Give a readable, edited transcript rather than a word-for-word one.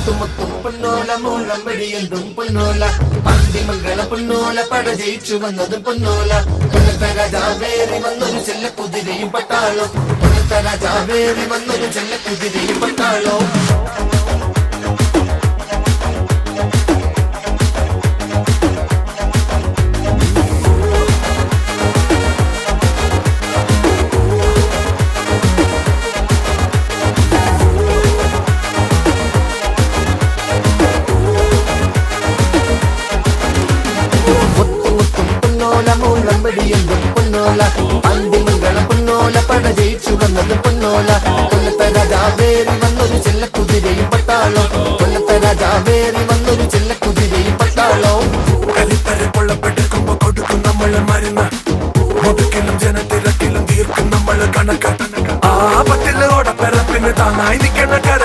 മുത്തുമുത്തും പൊന്നോല മൂളം വെടിയന്തും പൊന്നോല പാണ്ടിമംഗള പൊന്നോല പട ജയിച്ചു വന്നതും പൊന്നോല പൊന്നത്ത രാജാവേറി വന്നൊരു ചെല്ല കുതിരയും പട്ടാളോ പൊന്നത്ത രാജാവേറി വന്നൊരു ചെല്ല കുതിരയും പട്ടാളോ പാണ്ടിമംഗളം പൊന്നോല പട ജയിച്ചു വന്നത് പൊന്നോല കൊല്ലത്തെ രാജാവേറി വന്നൊരു ചെല്ല കുതിരയും പട്ടാളോ കൊല്ലത്തെ രാജാവേറി വന്നൊരു ചെല്ല കുതിരയും പട്ടാളോ കരിത്തരെ പൊള്ളപ്പെട്ടെടുക്കുമ്പോ കൊടുക്കും നമ്മള് മരുന്ന് മുതുക്കിലും ജനത്തിരക്കിലും തീർക്കും നമ്മള് കണക്ക് ആ പറ്റില്ല ഓടപ്പെറപ്പിന് താങ്ങായി നിൽക്കണ കര